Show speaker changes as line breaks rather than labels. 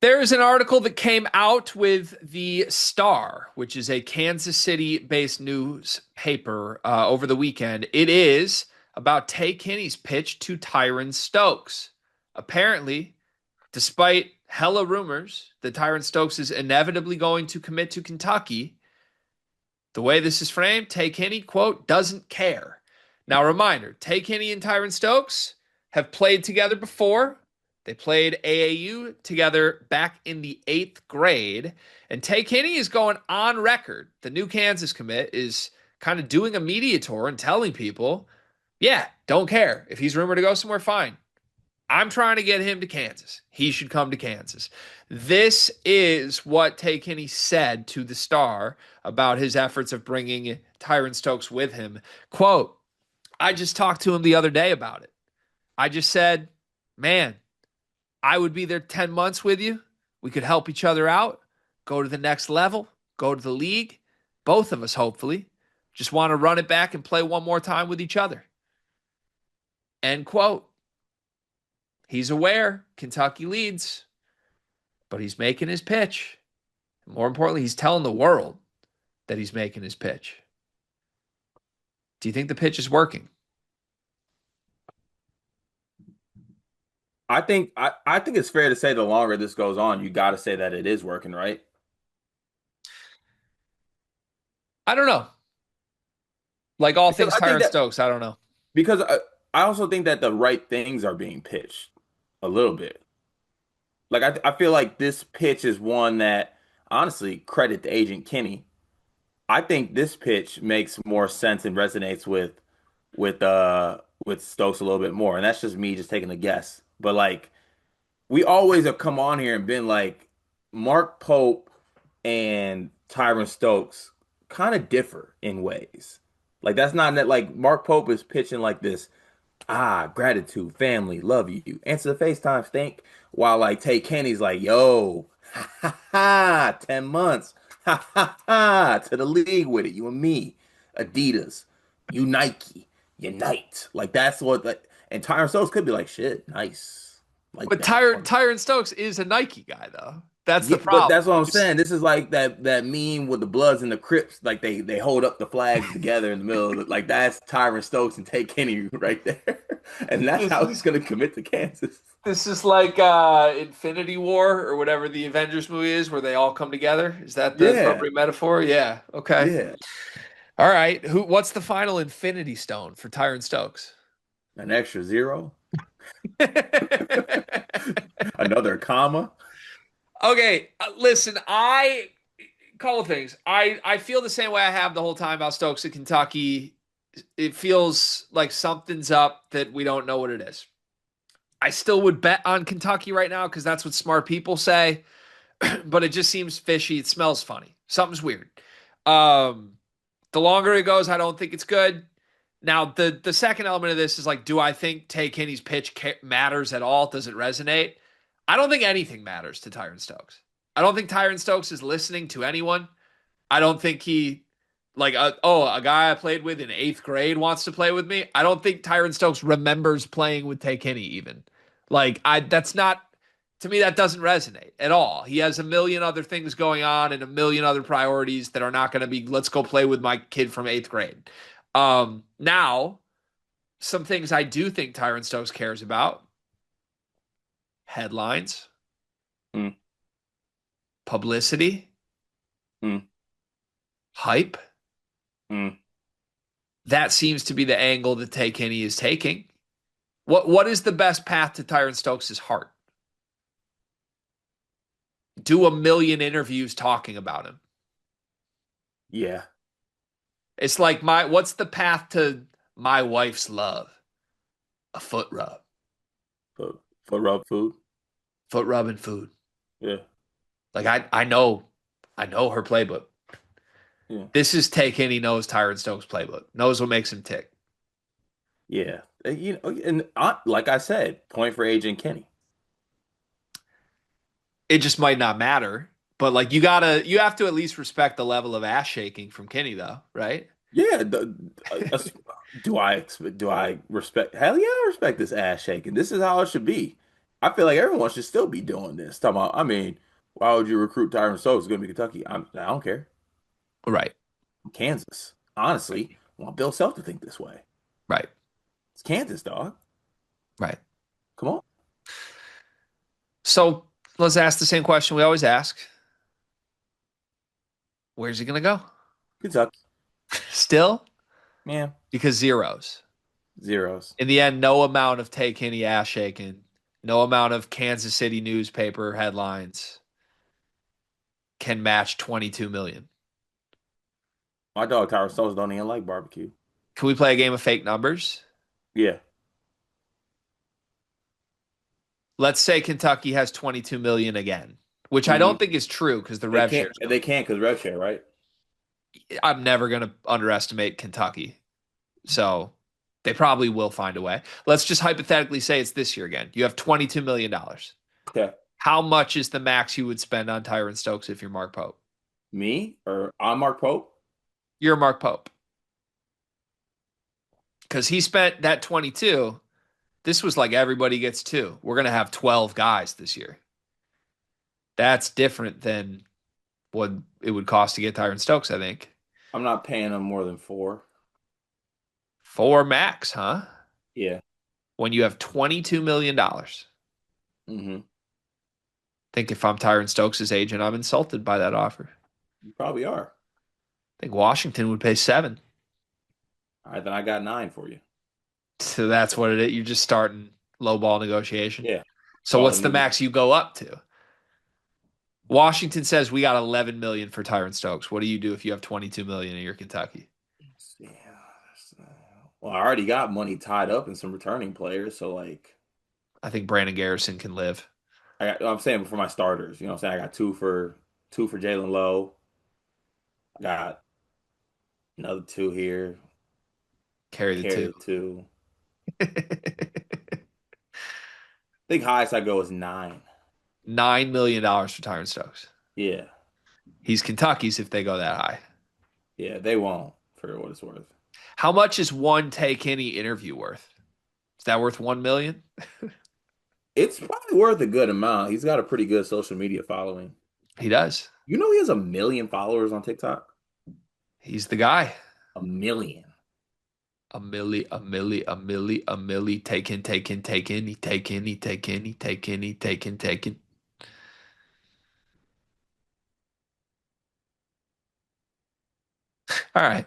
There is an article that came out with the Star, which is a Kansas City-based newspaper, over the weekend. It is about Tay Kinney's pitch to Tyron Stokes. Apparently, despite hella rumors that Tyron Stokes is inevitably going to commit to Kentucky, the way this is framed, Tay Kinney, quote, doesn't care. Now, reminder, Tay Kinney and Tyron Stokes have played together before. They played AAU together back in the eighth grade. And Tay Kinney is going on record. The new Kansas commit is kind of doing a media tour and telling people, yeah, don't care. If he's rumored to go somewhere, fine. I'm trying to get him to Kansas. He should come to Kansas. This is what Tay Kinney said to the Star about his efforts of bringing Tyron Stokes with him. Quote, I just talked to him the other day about it. I just said, man, I would be there 10 months with you. We could help each other out, go to the next level, go to the league. Both of us, hopefully. Just want to run it back and play one more time with each other. End quote. He's aware Kentucky leads, but he's making his pitch. More importantly, he's telling the world that he's making his pitch. Do you think the pitch is working?
I think it's fair to say the longer this goes on, you got to say that it is working, right?
I don't know. Like all
Because
things
I think
Tyron
that
Stokes, I don't know.
because I also think that the right things are being pitched a little bit. Like I feel like this pitch is one that honestly credit to Agent Kinney. I think this pitch makes more sense and resonates with Stokes a little bit more, and that's just me just taking a guess. But like we always have come on here and been like Mark Pope and Tyron Stokes kind of differ in ways. Like that's not that like Mark Pope is pitching like this, gratitude, family, love you. Answer the FaceTime, stink. While like Tay Kenny's like, yo, ha ha ha, 10 months, ha ha ha, to the league with it, you and me, Adidas, you Nike, unite. Like that's what like, and Tyron Stokes could be like, shit, nice, like
But
that.
Tyron Stokes is a Nike guy, though. That's the
Yeah, but
problem.
that's what I'm saying. This is like that meme with the Bloods and the Crips, like they hold up the flags together in the middle of it. Like that's Tyron Stokes and Tay Kinney right there. And that's
This
how he's
is
gonna commit to Kansas.
this is like Infinity War or whatever the Avengers movie is, where they all come together. Is that the
Yeah,
appropriate metaphor? Yeah. Okay.
yeah.
All right. What's the final Infinity Stone for Tyron Stokes?
An extra zero, another comma.
Okay, listen, I couple of things. I feel the same way I have the whole time about Stokes at Kentucky. It feels like something's up that we don't know what it is. I still would bet on Kentucky right now because that's what smart people say, but it just seems fishy. It smells funny. Something's weird. Um, the longer it goes, I don't think it's good. Now, the second element of this is like, do I think Tay Kinney's pitch matters at all? Does it resonate? I don't think anything matters to Tyron Stokes. I don't think Tyron Stokes is listening to anyone. I don't think he, like, a guy I played with in eighth grade wants to play with me. I don't think Tyron Stokes remembers playing with Tay Kinney even. That's not, to me, that doesn't resonate at all. He has a million other things going on and a million other priorities that are not going to be, let's go play with my kid from eighth grade. Now, some things I do think Tyron Stokes cares about: headlines,
Mm,
publicity,
mm,
hype.
mm.
That seems to be the angle that Tay Kinney is taking. What is the best path to Tyron Stokes' heart? Do a million interviews talking about him.
Yeah.
It's like what's the path to my wife's love? A foot rub.
For rub food.
Foot rub and food.
Yeah.
Like I know her playbook.
Yeah.
This is Tay Kinney knows Tyron Stokes' playbook. Knows what makes him tick.
Yeah. You know, and like I said, point for Agent Kinney.
It just might not matter. But like you have to at least respect the level of ass shaking from Kinney though, right?
Yeah. Do I respect? Hell yeah, I respect this ass shaking. This is how it should be. I feel like everyone should still be doing this. Talking about, I mean, why would you recruit Tyron Stokes? It's going to be Kentucky. I don't care.
Right.
Kansas. Honestly, I want Bill Self to think this way.
Right.
It's Kansas, dog.
Right.
Come on.
So let's ask the same question we always ask. Where's he going to go?
Kentucky.
Still?
Man,
Because zeros.
zeros.
In the end, no amount of Tay Kinney ass shaking, no amount of Kansas City newspaper headlines can match 22 million.
My dog Tyron Stokes don't even like barbecue.
Can we play a game of fake numbers?
Yeah.
Let's say Kentucky has 22 million again, which I
Hmm.
don't think is true because the
They
rev
can't.
shares
They
go.
can't because rev share, right?
I'm never going to underestimate Kentucky. So they probably will find a way. Let's just hypothetically say it's this year again. You have $22 million. dollars.
Okay.
How much is the max you would spend on Tyron Stokes if you're Mark Pope?
Me or I'm Mark Pope?
You're Mark Pope. Because he spent that 22. This was like everybody gets two. We're going to have 12 guys this year. That's different than what it would cost to get Tyron Stokes, I think.
I'm not paying him more than four.
Four max, huh?
Yeah.
When you have $22 million. Dollars.
Hmm.
I think if I'm Tyron Stokes' agent, I'm insulted by that offer.
You probably are.
I think Washington would pay seven.
All right, then I got nine for you.
So that's what it is. You're just starting low ball negotiation.
Yeah.
So
Call it
what's
a
the
new game.
max you go up to? Washington says we got 11 million for Tyron Stokes. What do you do if you have 22 million and you're Kentucky?
Yeah. Well, I already got money tied up in some returning players, so like
I think Brandon Garrison can live.
I'm saying for my starters, you know what I'm saying? I got two for Jalen Lowe. I got another two here.
Carry the
Carry
two.
the two. I think highest I go is nine.
$9 million for Tyron Stokes.
Yeah.
He's Kentucky's if they go that high.
Yeah, they won't for what it's worth.
How much is one Tay Kinney interview worth? Is that worth 1 million?
It's probably worth a good amount. He's got a pretty good social media following.
He does.
You know he has 1 million followers on TikTok?
He's the guy.
1 million.
A milli, taken, taken, taken, he taken, he taken, he taken, he taken, taken. All right.